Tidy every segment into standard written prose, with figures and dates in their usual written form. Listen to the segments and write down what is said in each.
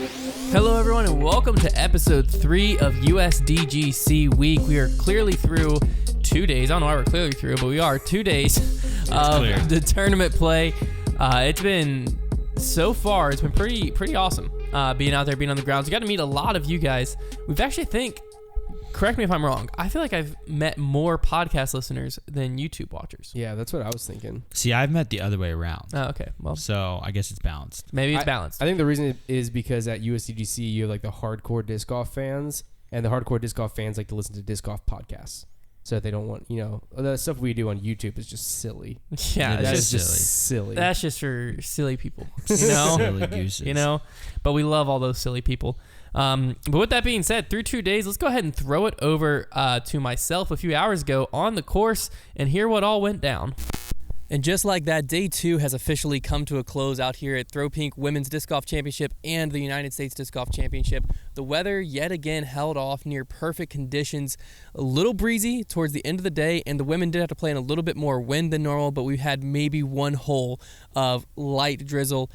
Hello, everyone, and welcome to episode 3 of USDGC week. We are clearly through 2 days. I don't know why we're clearly through, but we are 2 days of the tournament play. It's been, so far, it's been pretty awesome being out there, being on the grounds. We got to meet a lot of you guys. We've actually correct me if I'm wrong, I feel like I've met more podcast listeners than YouTube watchers. Yeah, that's what I was thinking. See, I've met the other way around. Oh, okay. Well, so I guess it's balanced. Maybe it's balanced. I think the reason is because at USDGC, you have like the hardcore disc golf fans, and the hardcore disc golf fans like to listen to disc golf podcasts. So that they don't want, the stuff we do on YouTube is just silly. Yeah, that's just silly. That's just for silly people, silly gooses. But we love all those silly people. But with that being said, through 2 days, let's go ahead and throw it over to myself a few hours ago on the course and hear what all went down. And just like that, day 2 has officially come to a close out here at Throw Pink Women's Disc Golf Championship and the United States Disc Golf Championship. The weather yet again held off near perfect conditions. A little breezy towards the end of the day, and the women did have to play in a little bit more wind than normal, but we had maybe one hole of light drizzle.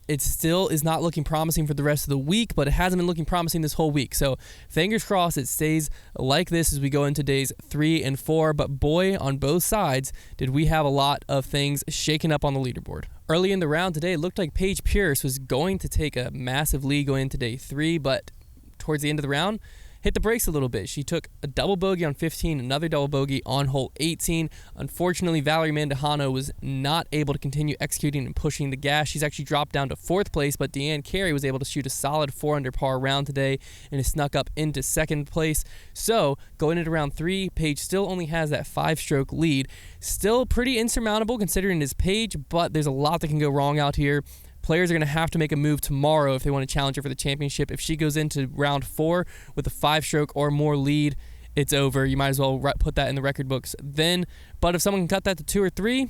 It still is not looking promising for the rest of the week, but it hasn't been looking promising this whole week. So fingers crossed it stays like this as we go into days 3 and 4. But boy, on both sides, did we have a lot of things shaken up on the leaderboard. Early in the round today, it looked like Paige Pierce was going to take a massive lead going into day 3, but towards the end of the round, hit the brakes a little bit. She took a double bogey on 15, another double bogey on hole 18. Unfortunately, Valerie Mandujano was not able to continue executing and pushing the gas. She's actually dropped down to 4th place, but Deanne Carey was able to shoot a solid 4 under par round today and has snuck up into 2nd place. So, going into round 3, Paige still only has that 5-stroke lead. Still pretty insurmountable considering it is Paige, but there's a lot that can go wrong out here. Players are going to have to make a move tomorrow if they want to challenge her for the championship. If she goes into round 4 with a 5-stroke or more lead, it's over. You might as well put that in the record books then. But if someone can cut that to 2 or 3,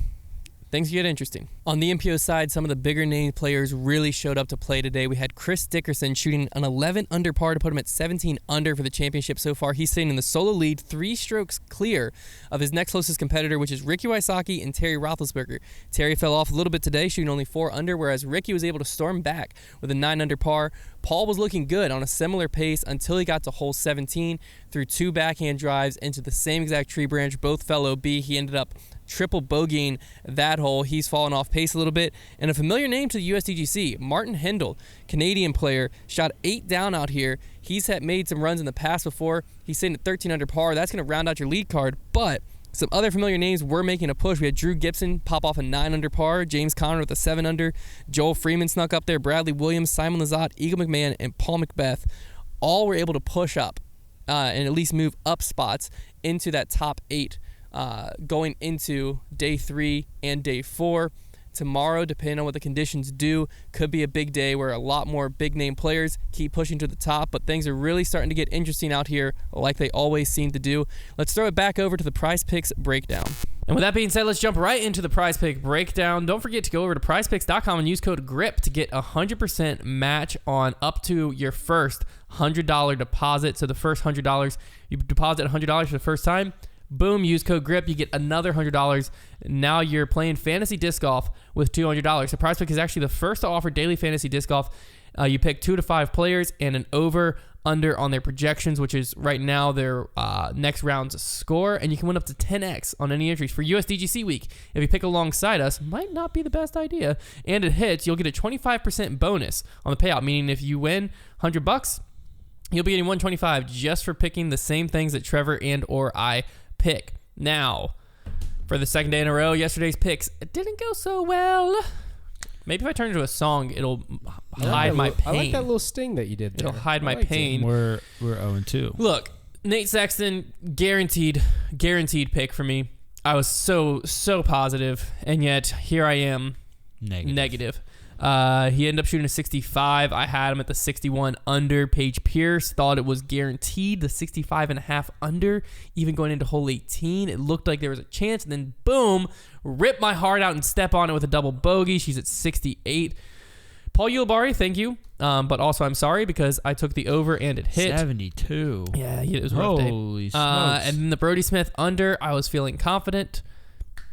things get interesting. On the MPO side, some of the bigger name players really showed up to play today. We had Chris Dickerson shooting an 11 under par to put him at 17 under for the championship so far. He's sitting in the solo lead, 3 strokes clear of his next closest competitor, which is Ricky Wysocki and Terry Roethlisberger. Terry fell off a little bit today, shooting only 4 under, whereas Ricky was able to storm back with a 9 under par. Paul was looking good on a similar pace until he got to hole 17, threw 2 backhand drives into the same exact tree branch. Both fell OB. He ended up triple bogeying that hole. He's fallen off pace a little bit. And a familiar name to the USDGC, Martin Hendel, Canadian player, shot 8 down out here. He's made some runs in the past before. He's sitting at 13 under par. That's going to round out your lead card. But some other familiar names were making a push. We had Drew Gibson pop off a 9 under par, James Conner with a 7 under, Joel Freeman snuck up there, Bradley Williams, Simon Lizotte, Eagle McMahon, and Paul Macbeth all were able to push up and at least move up spots into that top 8 going into day 3 and day 4. Tomorrow, depending on what the conditions do, could be a big day where a lot more big-name players keep pushing to the top, but things are really starting to get interesting out here like they always seem to do. Let's throw it back over to the Prize Picks breakdown. And with that being said, let's jump right into the Prize Pick breakdown. Don't forget to go over to prizepicks.com and use code GRIP to get a 100% match on up to your first $100 deposit. So the first $100, you deposit $100 for the first time. Boom, use code GRIP, you get another $100. Now you're playing fantasy disc golf with $200. The Prize Pick is actually the first to offer daily fantasy disc golf. You pick 2 to 5 players and an over-under on their projections, which is right now their next round's score, and you can win up to 10x on any entries for USDGC week. If you pick alongside us, might not be the best idea, and it hits, you'll get a 25% bonus on the payout, meaning if you win $100, you'll be getting $125 just for picking the same things that Trevor and or I pick. Now, for the second day in a row, yesterday's picks didn't go so well. Maybe if I turn it into a song, it'll hide my pain. I like that little sting that you did there. It'll hide my pain. We're 0-2. Look, Nate Sexton, guaranteed pick for me. I was so positive, and yet here I am, negative. He ended up shooting a 65. I had him at the 61 under. Paige Pierce thought it was guaranteed, the 65.5 under. Even going into hole 18, it looked like there was a chance. And then, boom, rip my heart out and step on it with a double bogey. She's at 68. Paul Ulibarri, thank you. But also, I'm sorry because I took the over and it hit. 72. Yeah, it was a rough day. Holy smokes. And then the Brody Smith under, I was feeling confident.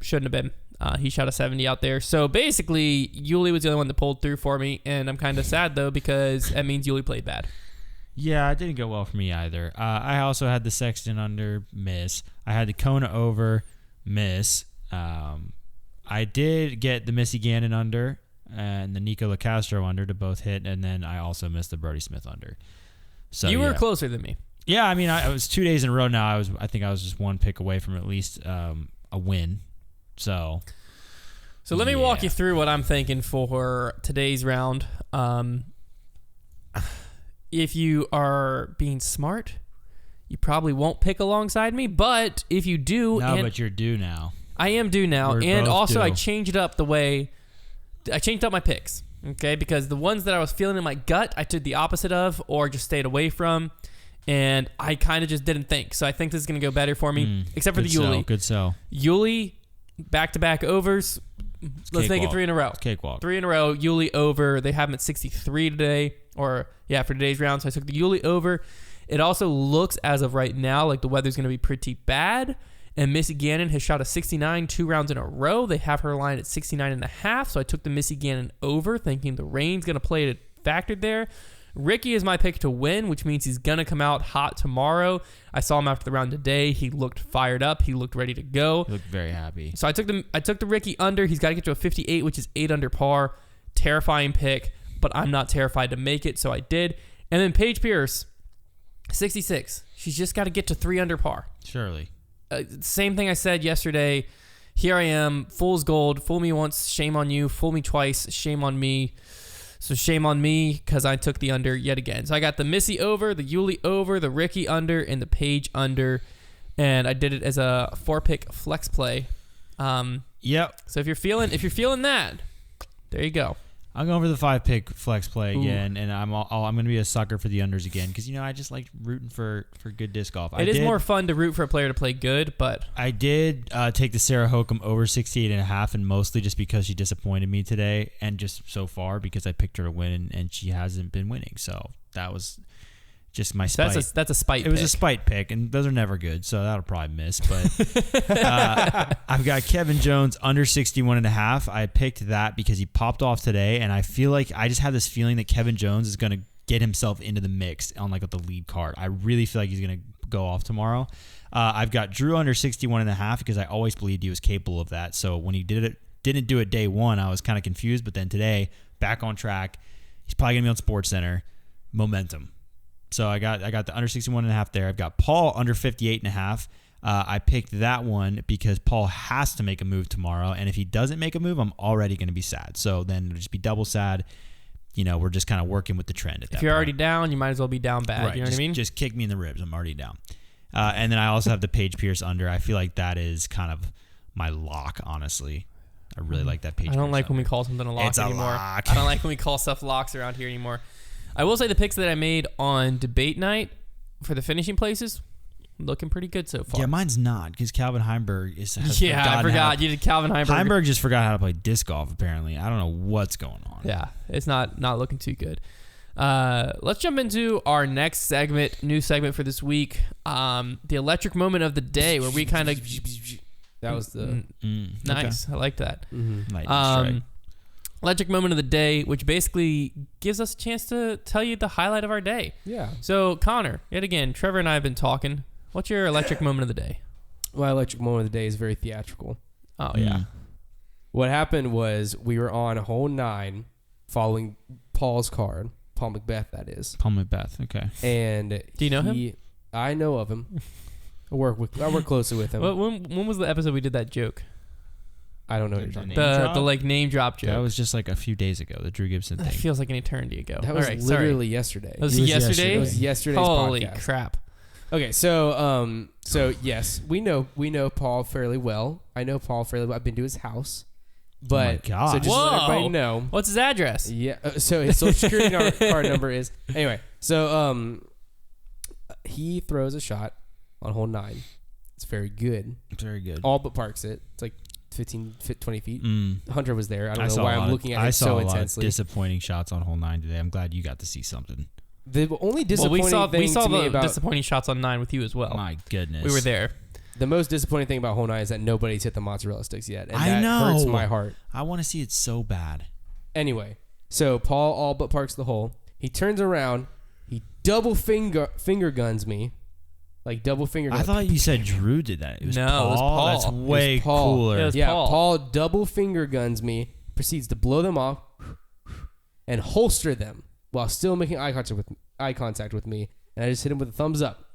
Shouldn't have been. He shot a 70 out there. So basically, Yuli was the only one that pulled through for me, and I'm kind of sad though because that means Yuli played bad. Yeah, it didn't go well for me either. I also had the Sexton under, miss. I had the Kona over, miss. I did get the Missy Gannon under and the Nico LaCastro under to both hit, and then I also missed the Brody Smith under. So you were closer than me. Yeah, I mean, I was 2 days in a row now. I think I was just one pick away from at least a win. So let me walk you through what I'm thinking for today's round. If you are being smart, you probably won't pick alongside me. But if you do... No, but you're due now. I am due now. We're And both also, due. I changed up the way... I changed up my picks, okay? Because the ones that I was feeling in my gut, I took the opposite of or just stayed away from. And I kind of just didn't think. So I think this is going to go better for me, except for the Yuli. Good sell. Yuli, back-to-back overs. Let's make it 3 in a row. Cakewalk. 3 in a row. Yuli over. They have him at 63 today. For today's round. So I took the Yuli over. It also looks, as of right now, like the weather's going to be pretty bad. And Missy Gannon has shot a 69 2 rounds in a row. They have her line at 69.5. So I took the Missy Gannon over, thinking the rain's going to play a factor there. Ricky is my pick to win, which means he's going to come out hot tomorrow. I saw him after the round today. He looked fired up. He looked ready to go. He looked very happy. So I took the Ricky under. He's got to get to a 58, which is 8 under par. Terrifying pick, but I'm not terrified to make it, so I did. And then Paige Pierce, 66. She's just got to get to 3 under par. Surely. Same thing I said yesterday. Here I am, fool's gold. Fool me once, shame on you. Fool me twice, shame on me. So shame on me because I took the under yet again. So I got the Missy over, the Yuli over, the Ricky under, and the Paige under. And I did it as a 4-pick flex play. Yep. So if you're feeling that, there you go. I'm going for the 5-pick flex play again, and I'm going to be a sucker for the unders again because I just like rooting for good disc golf. It is more fun to root for a player to play good, but I did take the Sarah Hokum over 68.5, and mostly just because she disappointed me today, and just so far because I picked her to win, and she hasn't been winning. So that was just my spite. That's a spite. It was a spite pick, and those are never good, so that'll probably miss. But I've got Kevin Jones under 61.5. I picked that because he popped off today, and I feel like I just have this feeling that Kevin Jones is going to get himself into the mix on like with the lead card. I really feel like he's going to go off tomorrow. I've got Drew under 61.5 because I always believed he was capable of that. So when he didn't do it day one, I was kind of confused. But then today, back on track. He's probably going to be on SportsCenter. Momentum. So I got the under 61.5 there. I've got Paul under 58.5. I picked that one because Paul has to make a move tomorrow, and if he doesn't make a move, I'm already going to be sad. So then it'll just be double sad. We're just kind of working with the trend at that point. If you're already down, you might as well be down bad. Right. You know what I mean? Just kick me in the ribs. I'm already down. And then I also have the Paige Pierce under. I feel like that is kind of my lock, honestly. I really like that Paige Pierce. I don't like under. when we call something a lock It's a anymore. lock. I don't like when we call stuff locks around here anymore. I will say the picks that I made on debate night for the finishing places, looking pretty good so far. Yeah, mine's not because Calvin Heimberg has I forgot. You did Calvin Heimberg. Heimberg just forgot how to play disc golf, apparently. I don't know what's going on. Yeah, it's not looking too good. Let's jump into our next segment, new segment for this week, the electric moment of the day, where we kind of... That was the... Nice. Okay. I like that. Lightning strike. Electric moment of the day, which basically gives us a chance to tell you the highlight of our day. Yeah. So, Connor, yet again, Trevor and I have been talking. What's your electric moment of the day? My electric moment of the day is very theatrical. Oh, yeah. What happened was we were on hole 9 following Paul's card. Paul Macbeth, that is. Paul Macbeth, okay. And do you know him? I know of him. I work closely with him. When was the episode we did that joke? I don't know what you're talking about. The like name drop joke. That was just like a few days ago, the Drew Gibson thing. That feels like an eternity ago. That was All right, literally yesterday. Was it yesterday? It was yesterday's Holy podcast. crap. Okay, so yes, we know Paul fairly well. I know Paul fairly well. I've been to his house. But oh my God. So just to let everybody know. What's his address? Yeah. So his social security card number is anyway. So he throws a shot on hole 9. It's very good. Very good. All but parks it. It's like 20 feet. Hunter was there. I don't know saw why I'm looking at it so I saw a lot intensely. of disappointing shots on hole 9 today. I'm glad you got to see something. The only disappointing we saw thing the to me about disappointing shots on 9 with you as well. My goodness. We were there. The most disappointing thing about hole 9 is that nobody's hit the mozzarella sticks yet. And I that know. hurts my heart. I want to see it so bad. Anyway, so Paul all but parks the hole. He turns around. He double finger guns me. Like double finger guns. I thought you said Drew did that. It was Paul. It was Paul. That's way Paul. cooler. It was Yeah, Paul. Paul double finger guns me, proceeds to blow them off and holster them while still making eye contact with me. And I just hit him with a thumbs up.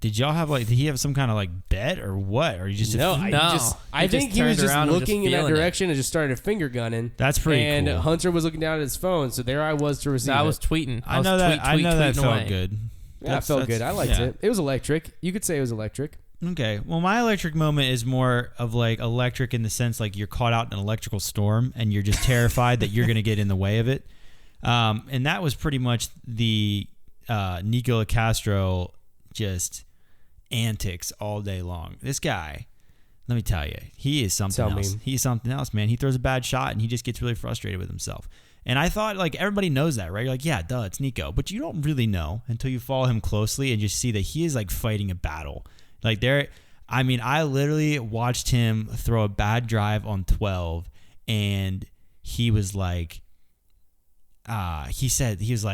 Did y'all have did he have some kind of bet or what? Or you just I think he was just looking in that direction and just started finger gunning. That's pretty cool. And Hunter was looking down at his phone, so there I was to receive I was tweeting. I know that felt away. good. Yeah, it felt good. I liked it. It was electric. You could say it was electric. Okay. Well, my electric moment is more of electric in the sense you're caught out in an electrical storm and you're just terrified that you're going to get in the way of it. And that was pretty much the Nico Castro just antics all day long. This guy, let me tell you, he is something else. He is something else, man. He throws a bad shot and he just gets really frustrated with himself. And I thought everybody knows that, right? You're yeah, duh, it's Nico. But you don't really know until you follow him closely and just see that he is fighting a battle. I literally watched him throw a bad drive on 12 and he was he was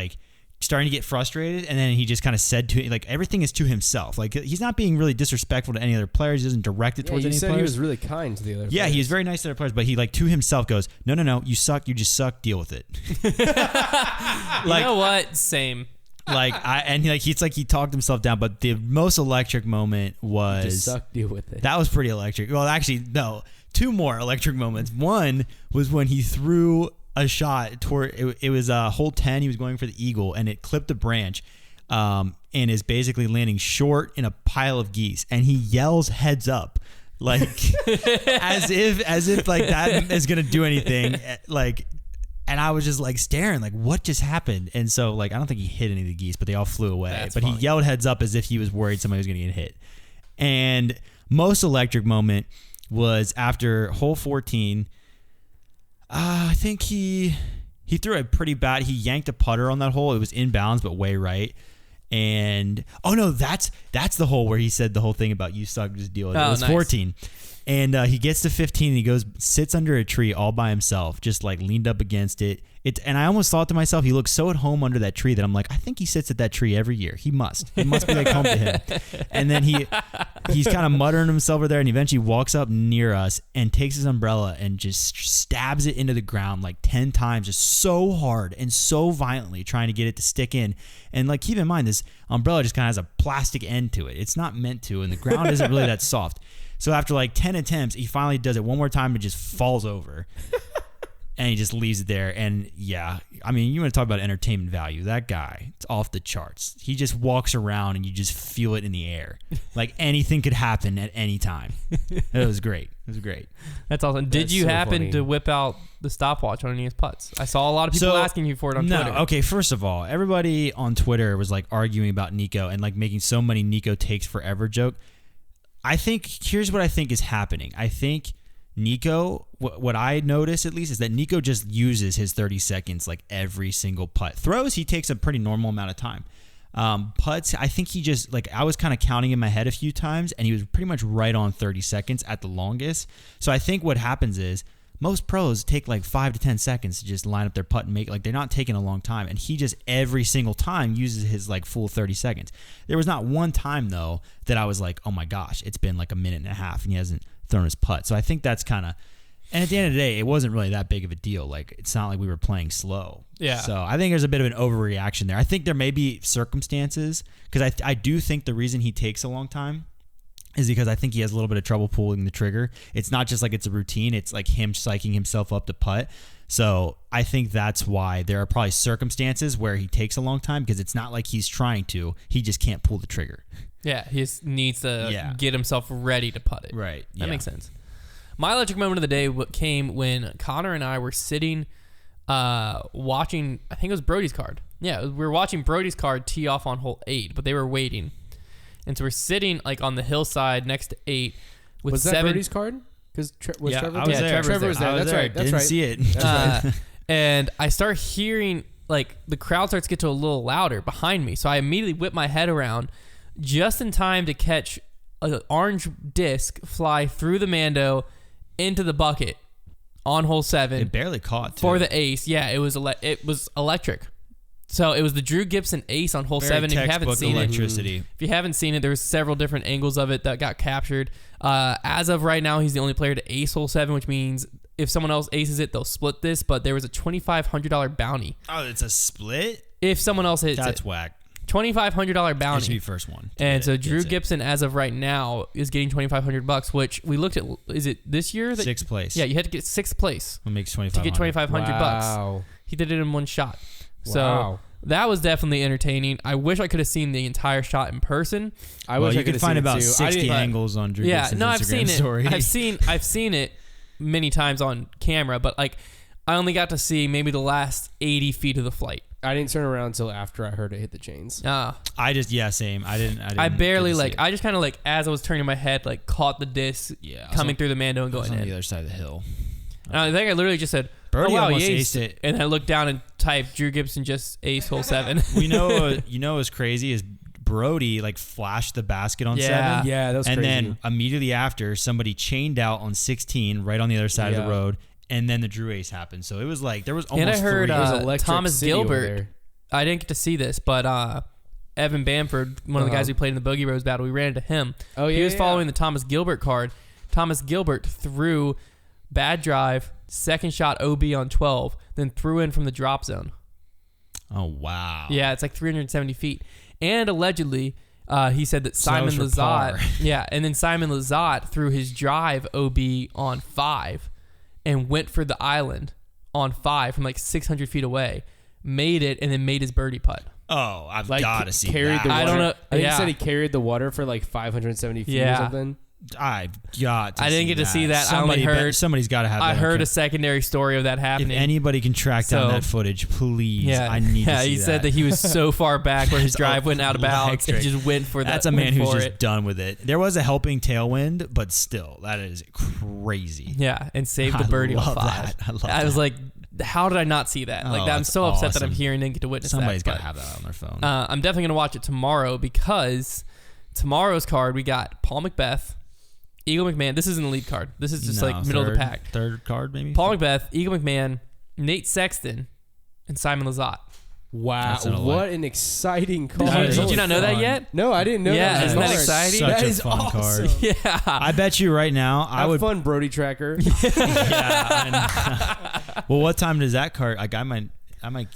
starting to get frustrated, and then he just kind of said to everything is to himself. He's not being really disrespectful to any other players. He doesn't direct it towards any players. He was really kind to the other players. Yeah, he was very nice to other players, but he to himself goes, no, you suck, you just suck, deal with it. You know what? Same. He talked himself down, but the most electric moment was just suck, deal with it. That was pretty electric. Well, actually, no, two more electric moments. One was when he threw a shot toward it was hole 10. He was going for the eagle and it clipped a branch and is basically landing short in a pile of geese, and he yells heads up as if that is gonna do anything, and I was just staring what just happened. And so I don't think he hit any of the geese, but they all flew away. That's but funny. He yelled heads up as if he was worried somebody was gonna get hit. And most electric moment was after hole 14. I think he threw a pretty bad. He yanked a putter on that hole. It was inbounds, but way right. And that's the hole where he said the whole thing about you suck, just deal with it. It was nice. 14, and he gets to 15 and he sits under a tree all by himself, just leaned up against it. And I almost thought to myself, he looks so at home under that tree that I'm I think he sits at that tree every year. He must. It must be home to him. And then he's kind of muttering to himself over there, and eventually walks up near us and takes his umbrella and just stabs it into the ground 10 times, just so hard and so violently, trying to get it to stick in. And keep in mind, this umbrella just kind of has a plastic end to it. It's not meant to, and the ground isn't really that soft. So after 10 attempts, he finally does it one more time and just falls over. And he just leaves it there. And yeah, you want to talk about entertainment value. That guy, it's off the charts. He just walks around and you just feel it in the air. Anything could happen at any time. It was great. That's awesome. Did you happen to whip out the stopwatch on any of his putts? I saw a lot of people asking you for it on Twitter. No, okay, first of all, everybody on Twitter was arguing about Nico and making so many Nico takes forever joke. I think, here's what I think is happening. I think Nico, what I notice at least, is that Nico just uses his 30 seconds every single putt. Throws, he takes a pretty normal amount of time. Putts, I think he just, I was kind of counting in my head a few times, and he was pretty much right on 30 seconds at the longest. So I think what happens is most pros take 5 to 10 seconds to just line up their putt and make they're not taking a long time, and he just every single time uses his full 30 seconds. There was not one time though that I was oh my gosh, it's been a minute and a half and he hasn't thrown his putt. So I think that's kind of, and at the end of the day, it wasn't really that big of a deal. It's not like we were playing slow. Yeah. So I think there's a bit of an overreaction there. I think there may be circumstances, because I do think the reason he takes a long time is because I think he has a little bit of trouble pulling the trigger. It's not just it's a routine. It's him psyching himself up to putt. So I think that's why there are probably circumstances where he takes a long time, because it's not like he's trying to. He just can't pull the trigger. Yeah, he just needs to get himself ready to putt it. Right. That makes sense. My electric moment of the day came when Connor and I were sitting watching, I think it was Brody's card. Yeah, we were watching Brody's card tee off on hole 8, but they were waiting. And so we're sitting on the hillside next to 8 with was 7. that Brody's card? Because Trevor was there. Trevor was there. That's right. Didn't see it. That's right. And I start hearing the crowd starts to get to a little louder behind me. So I immediately whip my head around just in time to catch an orange disc fly through the Mando into the bucket on hole 7. It barely caught, too. For the ace. Yeah, it was electric. So it was the Drew Gibson ace on hole 7. If you haven't seen it, there was several different angles of it that got captured. As of right now, he's the only player to ace hole 7, which means if someone else aces it, they'll split this. But there was a $2,500 bounty. Oh, it's a split? If someone else hits That's it. whack. $2,500 bounty. It should be first one. And so Drew Gibson, as of right now, is getting $2,500, which we looked at. Is it this year? Sixth place. Yeah, you had to get 6th place. What makes $2,500? To get $2,500. Wow. He did it in one shot. Wow. So that was definitely entertaining. I wish I could have seen the entire shot in person. I wish I could find about it 60 angles on Drew Gibson's Instagram I've seen story. it. I've seen it many times on camera, but like I only got to see maybe the last 80 feet of the flight. I didn't turn around until after I heard it hit the chains. Same. I barely I just kind of like as I was turning my head, like caught the disc coming through the Mando and going on in. the other side of the hill. And I think I literally just said, Birdie "Oh wow, almost he aced it." And I looked down and typed Drew Gibson just ace hole 7. You know what's crazy is Brody like flashed the basket on 7. Yeah, that was and crazy. then immediately after, somebody chained out on 16 right on the other side of the road, and then the Drew ace happened. So it was like there was almost. And I heard 3. Thomas Gilbert. I didn't get to see this, but Evan Bamford, one of the guys we played in the Bogey Rose battle, we ran into him. Oh yeah, he was following the Thomas Gilbert card. Thomas Gilbert threw bad drive, second shot OB on 12, then threw in from the drop zone. Oh wow! Yeah, it's like 370 feet, and allegedly. He said that Simon Lizotte, and then Simon Lizotte threw his drive OB on 5 and went for the island on 5 from like 600 feet away, made it, and then made his birdie putt. Oh, I've got to see that. I don't know. I think he said he carried the water for like 570 feet or something. I've got to I didn't get to see that. Somebody, I only heard. Somebody's got to have that. I heard a secondary story of that happening. If anybody can track down that footage, please. I need to see that. He said that he was so far back where his drive went out of bounds and just went for that. That's a man who's just done with it. There was a helping tailwind, but still, that is crazy. Yeah, and saved the birdie on 5. I was like, how did I not see that? Like, I'm so upset that I'm here and didn't get to witness Somebody's that. Somebody's got to have that on their phone. I'm definitely going to watch it tomorrow because tomorrow's card, we got Paul McBeth, Eagle McMahon. This isn't the lead card. This is just like middle of the pack. Third card, maybe? Paul McBeth, Eagle McMahon, Nate Sexton, and Simon Lizotte. Wow, what an exciting card. Did you not know that yet? No, I didn't know that. Yeah, isn't that exciting? That is fun awesome. Card. Yeah. I bet you right now I would. fun, Brody Tracker. Well, what time does that card? Like, I might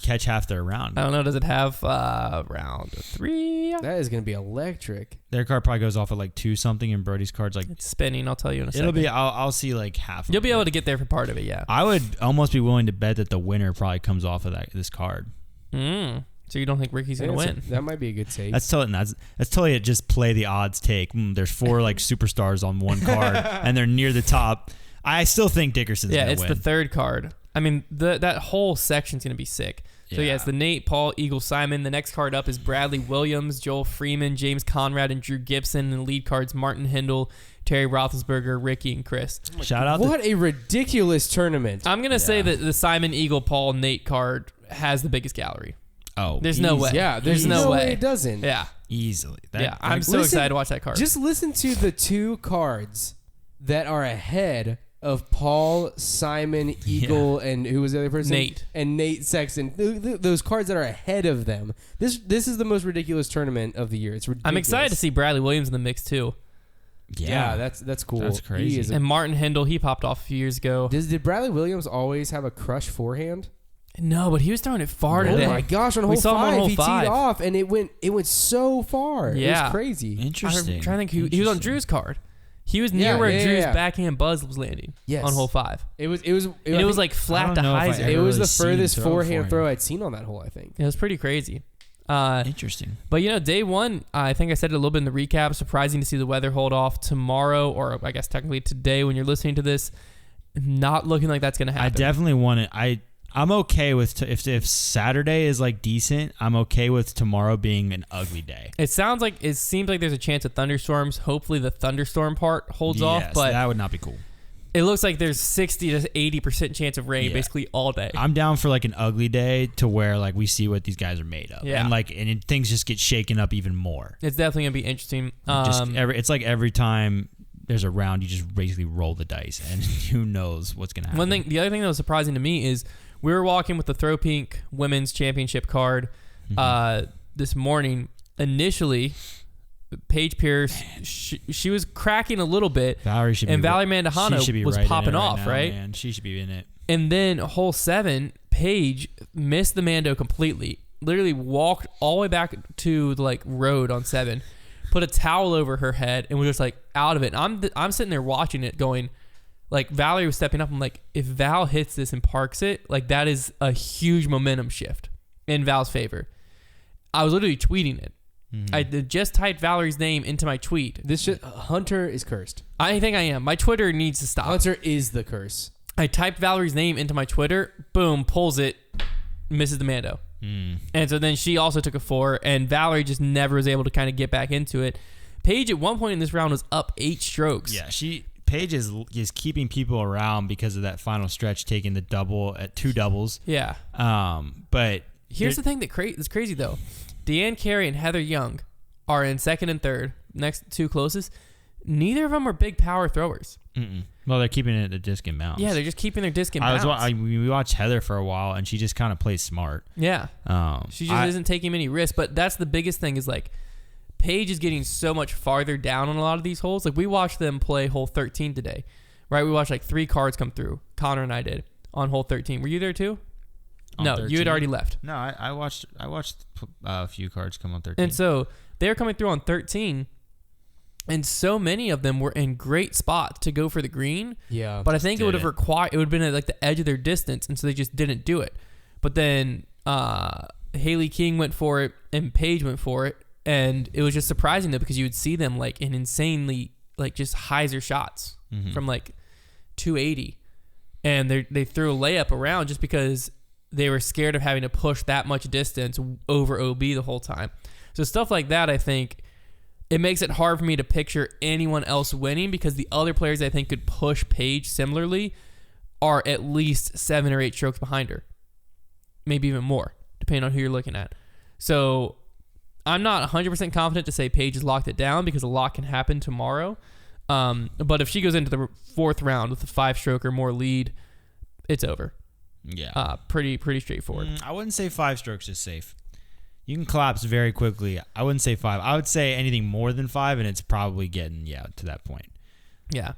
catch half their round. I don't know. Does it have round 3? That is going to be electric. Their card probably goes off at like 2 something, and Brody's card's like it's spinning. I'll tell you in a second. It'll be. I'll see like half. You'll be able to get there for part of it. Yeah. I would almost be willing to bet that the winner probably comes off of this card. So you don't think Ricky's gonna win? That might be a good take. That's totally just play the odds take. There's 4 like superstars on one card, and they're near the top. I still think Dickerson's gonna win. Yeah, it's the third card. I mean, that whole section's gonna be sick. So yeah, it's the Nate, Paul, Eagle, Simon. The next card up is Bradley Williams, Joel Freeman, James Conrad, and Drew Gibson. And the lead cards Martin Hindle, Terry Roethlisberger, Ricky, and Chris. Shout out! What a ridiculous tournament! I'm gonna say that the Simon, Eagle, Paul, Nate card has the biggest gallery. Oh, there's no way. Yeah, there's no way it doesn't. Yeah, easily. I'm so excited to watch that card. Just listen to the 2 cards that are ahead of Paul, Simon, Eagle, and who was the other person? Nate. And Nate Sexton. Those cards that are ahead of them. This is the most ridiculous tournament of the year. It's ridiculous. I'm excited to see Bradley Williams in the mix too. Yeah, that's cool. That's crazy. And Martin Hindle, he popped off a few years ago. Did Bradley Williams always have a crush forehand? No, but he was throwing it far today. Oh my gosh! On hole 5, he teed off, and it went so far. Yeah, it was crazy. Interesting. I'm trying to think he was on Drew's card. He was near where Drew's backhand buzz was landing. Yes. On hole 5. It was like flat to hyzer. It was the furthest forehand throw I'd seen on that hole. I think it was pretty crazy. Interesting. But day 1, I think I said it a little bit in the recap. Surprising to see the weather hold off tomorrow, or I guess technically today when you're listening to this. Not looking like that's going to happen. I definitely want it. I'm okay with if Saturday is like decent. I'm okay with tomorrow being an ugly day. It seems like there's a chance of thunderstorms. Hopefully the thunderstorm part holds off, but that would not be cool. It looks like there's 60 to 80% chance of rain basically all day. I'm down for like an ugly day to where like we see what these guys are made of. Yeah. And things just get shaken up even more. It's definitely going to be interesting. It's like every time there's a round, you just basically roll the dice and who knows what's going to happen. The other thing that was surprising to me is we were walking with the Throw Pink Women's Championship card this morning. Initially, Paige Pierce, she was cracking a little bit. Valerie Mandujano was popping off, now, right? Man. She should be in it. And then hole 7, Paige missed the Mando completely. Literally walked all the way back to the like road on 7, put a towel over her head, and was just like out of it. And I'm sitting there watching it, going, like Valerie was stepping up. I'm like, if Val hits this and parks it, like that is a huge momentum shift in Val's favor. I was literally tweeting it. I just typed Valerie's name into my tweet. Hunter is cursed. I think I am. My Twitter needs to stop. Hunter is the curse. I typed Valerie's name into my Twitter. Boom, pulls it, misses the Mando. And so then she also took a 4, and Valerie just never was able to kind of get back into it. Paige at one point in this round was up 8 strokes. Yeah, Paige is keeping people around because of that final stretch, taking the double at 2 doubles. Yeah. But here's the thing that's crazy though. Deanne Carey and Heather Young are in 2nd and 3rd, next 2 closest. Neither of them are big power throwers. Well, they're keeping it at the disc and bounce. Yeah, they're just keeping their disc and bounce. We watched Heather for a while, and she just kind of plays smart. Yeah. She just isn't taking many risks. But that's the biggest thing is like Paige is getting so much farther down on a lot of these holes. Like we watched them play hole 13 today, right? We watched like 3 cards come through. Connor and I did on hole 13. Were you there too? No, 13? You had already left. No, I watched a few cards come on 13. And so they're coming through on 13, and so many of them were in great spots to go for the green. Yeah. But I think it would have been at like the edge of their distance, and so they just didn't do it. But then Haley King went for it, and Paige went for it, and it was just surprising though because you would see them like in insanely like just hyzer shots from like 280, and they threw a layup around just because they were scared of having to push that much distance over OB the whole time. So stuff like that, I think, it makes it hard for me to picture anyone else winning because the other players I think could push Paige similarly are at least 7 or 8 strokes behind her. Maybe even more, depending on who you're looking at. So I'm not 100% confident to say Paige has locked it down because a lot can happen tomorrow. But if she goes into the 4th round with a 5-stroke or more lead, it's over. Yeah. Pretty straightforward. I wouldn't say 5 strokes is safe. You can collapse very quickly. I wouldn't say 5. I would say anything more than 5, and it's probably getting to that point. Yeah.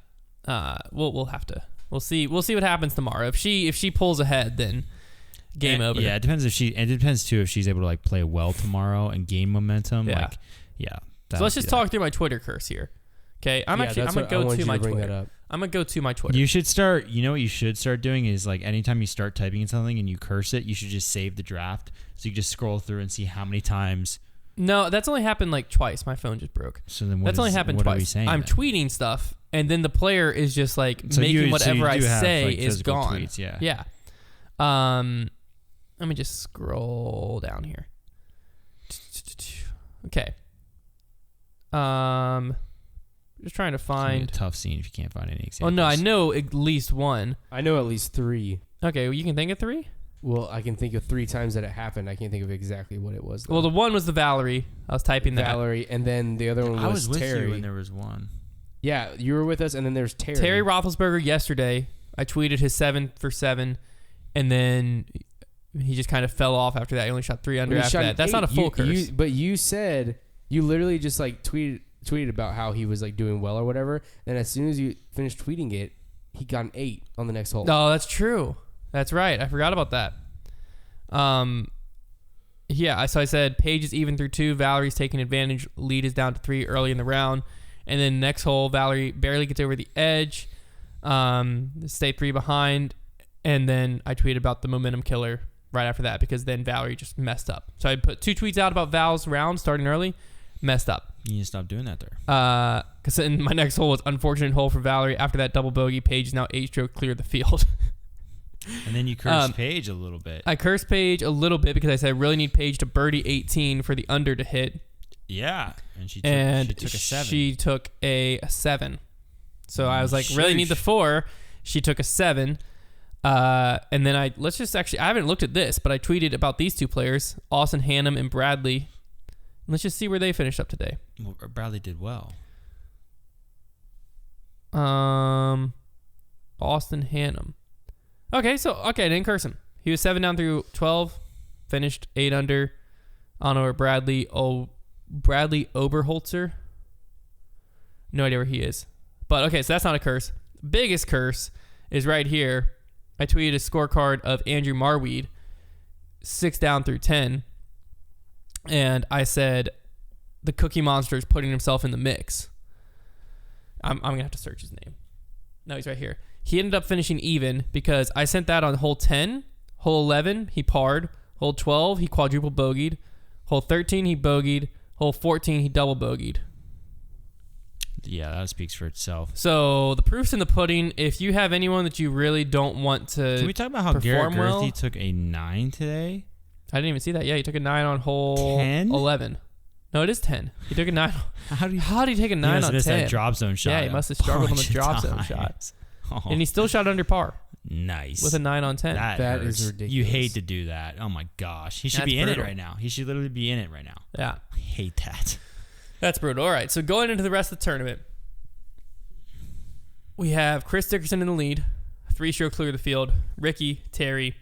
We'll have to. We'll see what happens tomorrow. If she pulls ahead, then game over. Yeah, it depends too if she's able to like play well tomorrow and gain momentum. Yeah. So let's just talk through my Twitter curse here. Okay, I'm gonna go to my Twitter. I'm gonna go to my Twitter. You should start. You know what you should start doing is like anytime you start typing in something and you curse it, you should just save the draft so you just scroll through and see how many times. No, that's only happened like twice. My phone just broke. So then that's only happened what twice. Are we saying I'm then? Tweeting stuff, and then the player is just like making whatever I say is gone. Tweets, yeah. Let me just scroll down here. Okay. Just trying to find. It's a tough scene if you can't find any examples. Oh no, I know at least one. I know at least 3. Okay, well, you can think of 3. Well, I can think of 3 times that it happened. I can't think of exactly what it was, though. Well, the one was the Valerie. I was typing that. Valerie, and then the other one was Terry. I was with you when there was one. Yeah, you were with us, and then there's Terry. Terry Roethlisberger yesterday. I tweeted his 7 for 7, and then he just kind of fell off after that. He only shot 3 under after that. That's not a full curse. But you said you literally just like tweeted about how he was like doing well or whatever, and as soon as you finished tweeting it, he got an 8 on the next hole. Oh, that's true. That's right. I forgot about that. Yeah, so I said Paige is even through 2. Valerie's taking advantage. Lead is down to 3 early in the round. And then next hole, Valerie barely gets over the edge. Stay 3 behind. And then I tweeted about the momentum killer right after that because then Valerie just messed up. So I put 2 tweets out about Val's round starting early. Messed up. You need to stop doing that there. Because then my next hole was unfortunate hole for Valerie. After that double bogey, Paige is now 8-stroke clear of the field. And then you cursed Paige a little bit. I cursed Paige a little bit because I said I really need Paige to birdie 18 for the under to hit. Yeah. And she took a 7. She took a 7. So I was like, really need the 4. She took a 7. And then I haven't looked at this, but I tweeted about these two players, Austin Hannum and Bradley. Let's just see where they finished up today. Well, Bradley did well. Austin Hannum. Okay, I didn't curse him. He was 7 down through 12, finished 8 under. I don't know where Bradley Oberholzer. No idea where he is. But okay, so that's not a curse. Biggest curse is right here. I tweeted a scorecard of Andrew Marweed, 6 down through 10. And I said, the Cookie Monster is putting himself in the mix. I'm going to have to search his name. No, he's right here. He ended up finishing even because I sent that on hole 10. Hole 11, he parred. Hole 12, he quadruple bogeyed. Hole 13, he bogeyed. Hole 14, he double bogeyed. Yeah, that speaks for itself. So the proof's in the pudding. If you have anyone that you really don't want to Can we talk about how Garrett Gerthy took a 9 today? I didn't even see that. Yeah, he took a 9 on hole 10? 11. No, it is 10. He took a 9. How did he take a 9 on 10? That drop zone shot. Yeah, he must have struggled on the drop zone shot. Oh. And he still shot under par. Nice. With a 9 on 10. That is ridiculous. You hate to do that. Oh my gosh. He should be in it right now. He should literally be in it right now. Yeah. I hate that. That's brutal. All right, so going into the rest of the tournament, we have Chris Dickerson in the lead, 3-stroke clear of the field, Ricky, Terry,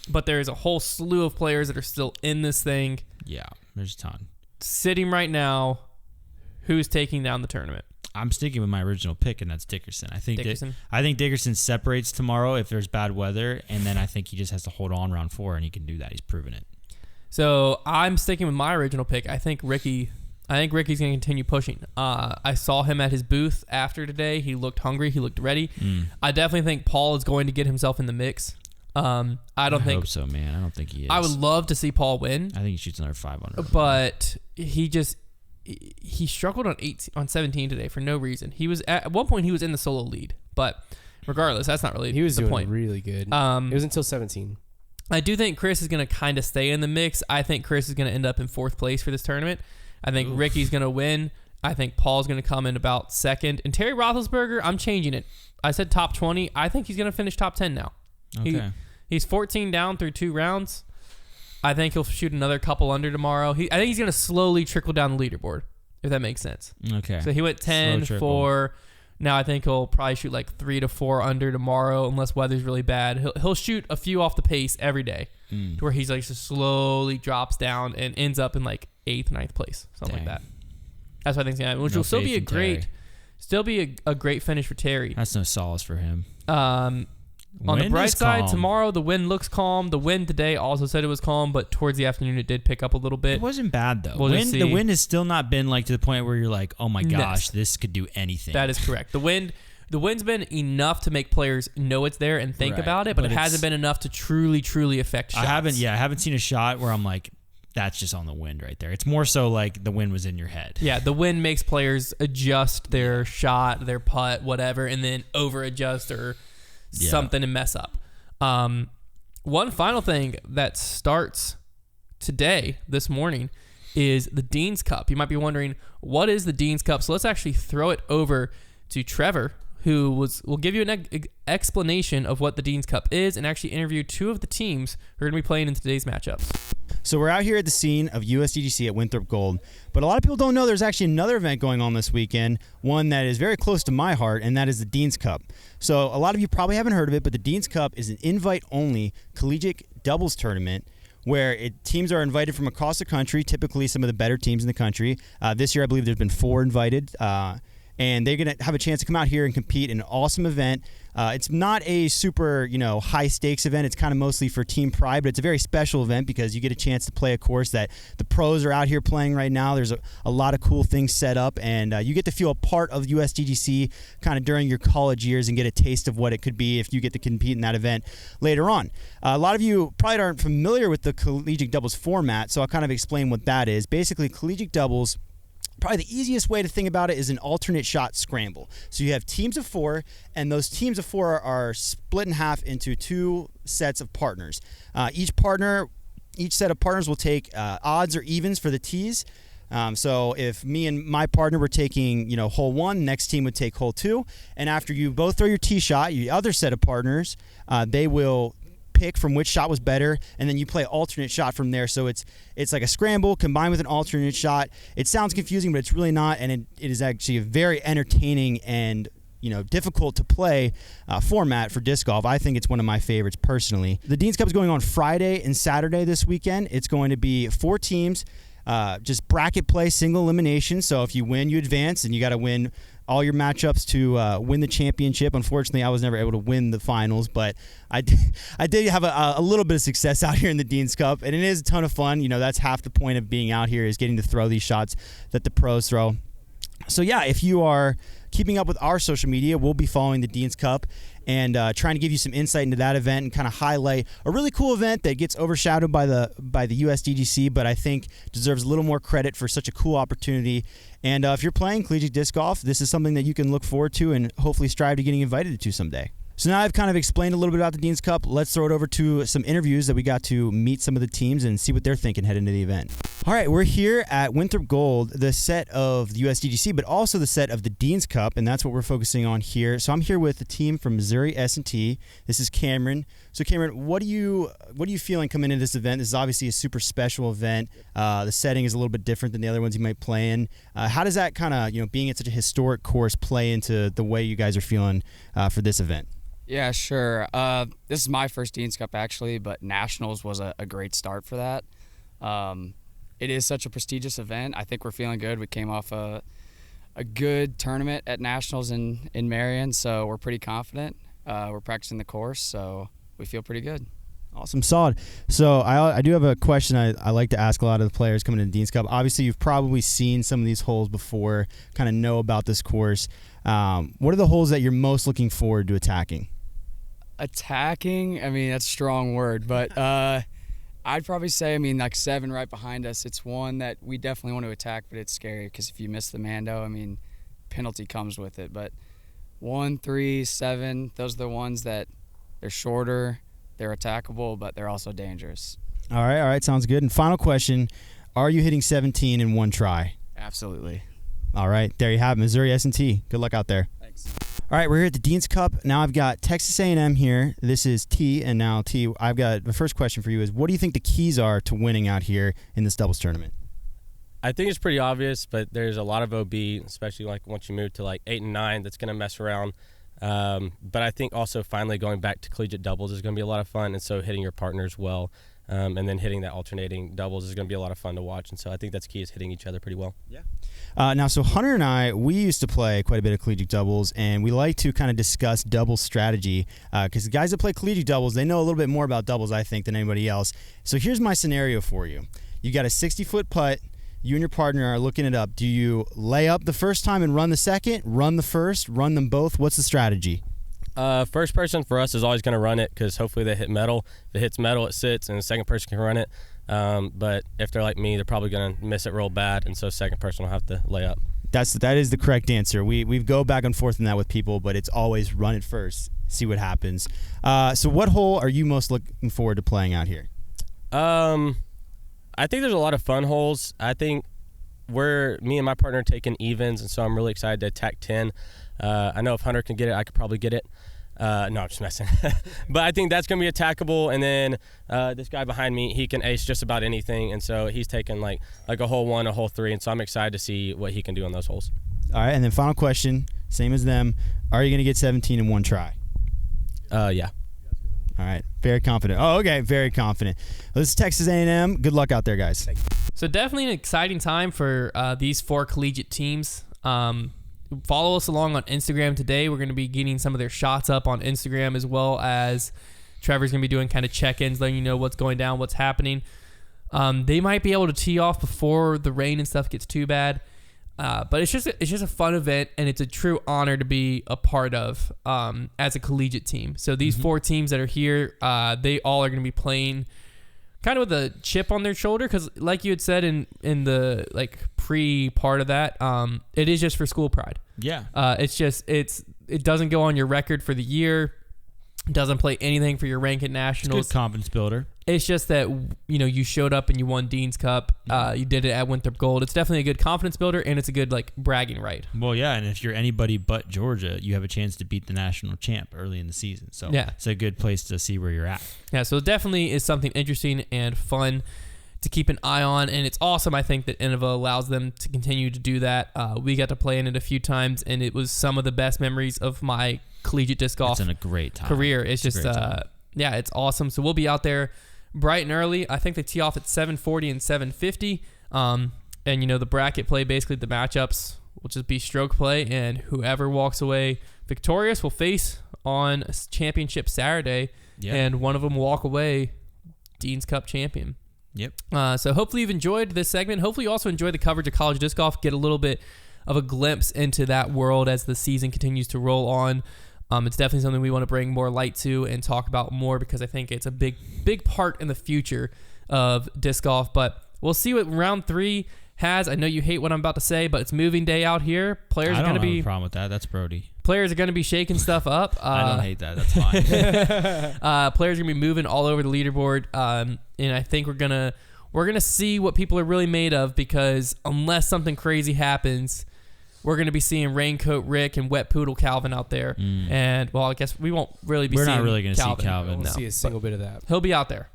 but there is a whole slew of players that are still in this thing. Yeah, there's a ton. Sitting right now, who's taking down the tournament? I'm sticking with my original pick, and that's Dickerson. I think Dickerson? I think Dickerson separates tomorrow if there's bad weather, and then I think he just has to hold on round 4, and he can do that. He's proven it. So I'm sticking with my original pick. I think Ricky's going to continue pushing. I saw him at his booth after today. He looked hungry. He looked ready. I definitely think Paul is going to get himself in the mix. I hope so, man. I don't think he is. I would love to see Paul win. I think he shoots another 5 under. But he struggled on 17 today for no reason. He was at one point he was in the solo lead, but regardless, that's not really he was the doing point. Really good. It was until 17. I do think Chris is going to kind of stay in the mix. I think Chris is going to end up in 4th place for this tournament. I think Ricky's going to win. I think Paul's going to come in about 2nd. And Terry Roethlisberger, I'm changing it. I said top 20. I think he's going to finish top 10 now. Okay. He's 14 down through 2 rounds. I think he'll shoot another couple under tomorrow. I think he's going to slowly trickle down the leaderboard, if that makes sense. Okay. So he went 10, 4. Now I think he'll probably shoot like 3 to 4 under tomorrow, unless weather's really bad. He'll shoot a few off the pace every day, to where he's like just slowly drops down and ends up in like 8th, 9th place, something like that. That's what I think's gonna happen, which will still be a great finish for Terry. That's no solace for him. On the bright side, tomorrow the wind looks calm. The wind today also said it was calm, but towards the afternoon it did pick up a little bit. It wasn't bad though. The wind has still not been like to the point where you're like, oh my gosh, this could do anything. That is correct. The wind's been enough to make players know it's there and think about it, but it hasn't been enough to truly affect shots. I haven't seen a shot where I'm like, that's just on the wind right there. It's more so like the wind was in your head. Yeah, the wind makes players adjust their shot, their putt, whatever, and then over adjust or something and mess up. One final thing that starts today, this morning, is the Dean's Cup. You might be wondering, what is the Dean's Cup? So let's actually throw it over to Trevor, who will give you an explanation of what the Dean's Cup is and actually interview 2 of the teams who are going to be playing in today's matchups. So we're out here at the scene of USDGC at Winthrop Gold, but a lot of people don't know there's actually another event going on this weekend, one that is very close to my heart, and that is the Dean's Cup. So a lot of you probably haven't heard of it, but the Dean's Cup is an invite-only collegiate doubles tournament where teams are invited from across the country, typically some of the better teams in the country. This year I believe there's been 4 invited, and they're going to have a chance to come out here and compete in an awesome event. It's not a super, high-stakes event. It's kind of mostly for team pride, but it's a very special event because you get a chance to play a course that the pros are out here playing right now. There's a lot of cool things set up, and you get to feel a part of USDGC kind of during your college years and get a taste of what it could be if you get to compete in that event later on. A lot of you probably aren't familiar with the collegiate doubles format, so I'll kind of explain what that is. Basically, collegiate doubles, probably the easiest way to think about it is an alternate shot scramble. So you have teams of 4, and those teams of 4 are split in half into 2 sets of partners. Each set of partners will take odds or evens for the tees. So if me and my partner were taking, hole 1, next team would take hole 2. And after you both throw your tee shot, your other set of partners, they will pick from which shot was better, and then you play alternate shot from there. So it's like a scramble combined with an alternate shot. It sounds confusing, but it's really not, and it is actually a very entertaining and difficult to play format for disc golf. I think it's one of my favorites personally. The Dean's Cup is going on Friday and Saturday this weekend. It's going to be 4 teams, just bracket play, single elimination. So if you win, you advance, and you got to win all your matchups to win the championship. Unfortunately, I was never able to win the finals, but I did have a little bit of success out here in the Dean's Cup, and it is a ton of fun. That's half the point of being out here, is getting to throw these shots that the pros throw. So yeah, if you are keeping up with our social media, we'll be following the Dean's Cup and trying to give you some insight into that event and kind of highlight a really cool event that gets overshadowed by the USDGC, but I think deserves a little more credit for such a cool opportunity. And if you're playing collegiate disc golf, this is something that you can look forward to and hopefully strive to getting invited to someday. So now I've kind of explained a little bit about the Dean's Cup. Let's throw it over to some interviews that we got to meet some of the teams and see what they're thinking heading into the event. All right, we're here at Winthrop Gold, the set of the USDGC, but also the set of the Dean's Cup, and that's what we're focusing on here. So I'm here with the team from Missouri S&T. This is Cameron. So Cameron, what are you feeling coming into this event? This is obviously a super special event. The setting is a little bit different than the other ones you might play in. How does that kind of, being at such a historic course play into the way you guys are feeling for this event? Yeah, sure. This is my first Dean's Cup, actually, but Nationals was a great start for that. It is such a prestigious event. I think we're feeling good. We came off a good tournament at Nationals in Marion, so we're pretty confident. We're practicing the course, so we feel pretty good. Awesome, solid. So I do have a question I like to ask a lot of the players coming into Dean's Cup. Obviously, you've probably seen some of these holes before, kind of know about this course. What are the holes that you're most looking forward to attacking? Attacking? I mean, that's a strong word, but I'd probably say, like 7 right behind us. It's one that we definitely want to attack, but it's scary because if you miss the Mando, penalty comes with it. But 1, 3, 7, those are the ones that they're shorter, they're attackable, but they're also dangerous. All right, sounds good. And final question, are you hitting 17 in one try? Absolutely. All right, there you have it, Missouri S&T. Good luck out there. Thanks. All right, we're here at the Dean's Cup. Now I've got Texas A&M here. This is T, and now T, I've got the first question for you is, what do you think the keys are to winning out here in this doubles tournament? I think it's pretty obvious, but there's a lot of OB, especially once you move to 8 and 9, that's going to mess around. But I think also finally going back to collegiate doubles is going to be a lot of fun, and so hitting your partners well. And then hitting that alternating doubles is going to be a lot of fun to watch. And so I think that's key, is hitting each other pretty well. Yeah. Now, so Hunter and I, we used to play quite a bit of collegiate doubles, and we like to kind of discuss double strategy because the guys that play collegiate doubles, they know a little bit more about doubles, I think, than anybody else. So here's my scenario for you. You got a 60-foot putt. You and your partner are looking it up. Do you lay up the first time and run the second, run the first, run them both? What's the strategy? First person for us is always going to run it because hopefully they hit metal. If it hits metal, it sits, and the second person can run it. But if they're like me, they're probably going to miss it real bad, and so second person will have to lay up. That is the correct answer. We go back and forth on that with people, but it's always run it first, see what happens. So what hole are you most looking forward to playing out here? I think there's a lot of fun holes. I think me and my partner are taking evens, and so I'm really excited to attack 10. I know if Hunter can get it, I could probably get it. No, I'm just messing. But I think that's going to be attackable. And then this guy behind me, he can ace just about anything. And so he's taken like a hole 1, a hole 3. And so I'm excited to see what he can do on those holes. All right. And then final question, same as them. Are you going to get 17 in one try? Yeah. All right. Very confident. Oh, okay. Very confident. Well, this is Texas A&M. Good luck out there, guys. So definitely an exciting time for these 4 collegiate teams. Follow us along on Instagram today. We're going to be getting some of their shots up on Instagram, as well as Trevor's going to be doing kind of check-ins, letting you know what's going down, what's happening. They might be able to tee off before the rain and stuff gets too bad. But it's just a fun event, and it's a true honor to be a part of as a collegiate team. So these 4 teams that are here, they all are going to be playing kind of with a chip on their shoulder because, like you had said in the pre part of that, it is just for school pride. Yeah. It doesn't go on your record for the year. Doesn't play anything for your rank at It's a nationals. good confidence builder. It's just that, you know, you showed up and you won Dean's Cup. You did it at Winthrop Gold. It's definitely a good confidence builder, and it's a good, like, bragging right. Well, yeah, and if you're anybody but Georgia, you have a chance to beat the national champ early in the season. So Yeah. it's a good place to see where you're at. Yeah, so it definitely is something interesting and fun to keep an eye on, and it's awesome, I think, that Innova allows them to continue to do that. We got to play in it a few times, and it was some of the best memories of my collegiate disc golf It's in a great time. career. It's a just, great time. yeah, it's awesome. So we'll be out there bright and early. I think they tee off at 7:40 and 7:50. And, you know, the bracket play, basically the matchups will just be stroke play, and whoever walks away victorious will face on a championship Saturday, Yeah. and one of them will walk away Dean's Cup champion. Yep. So hopefully you've enjoyed this segment. Hopefully you also enjoyed the coverage of college disc golf, get a little bit of a glimpse into that world as the season continues to roll on. It's definitely something we want to bring more light to and talk about more, because I think it's a big part in the future of disc golf. But we'll see what round 3 has. I know you hate what I'm about to say, but it's moving day out here. Players I are don't going to have be a problem with that. That's Brody. Players are going to be shaking stuff up. I don't hate that. That's fine. Players are going to be moving all over the leaderboard, and I think we're gonna see what people are really made of, because unless something crazy happens, we're gonna be seeing Raincoat Rick and Wet Poodle Calvin out there. And well, I guess we won't really be. We're seeing not really gonna see Calvin. Calvin. We'll see a single bit of that. He'll be out there.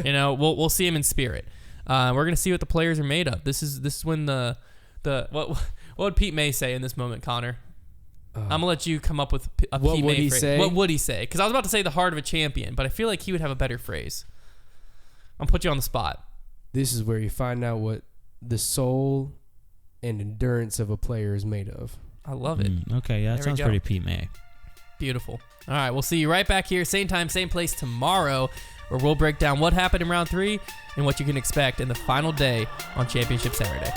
You know, we'll see him in spirit. We're gonna see what the players are made of. This is when the what would Pete May say in this moment, Connor? I'm gonna let you come up with a What Pete would May he phrase. say? What would he say? Because I was about to say the heart of a champion, but I feel like he would have a better phrase. I'll put you on the spot. This is where you find out what the soul and endurance of a player is made of. I love it. Okay, yeah, that There we sounds go. pretty Pete May. Beautiful. All right, we'll see you right back here, same time, same place tomorrow, where we'll break down what happened in round 3 and what you can expect in the final day on Championship Saturday.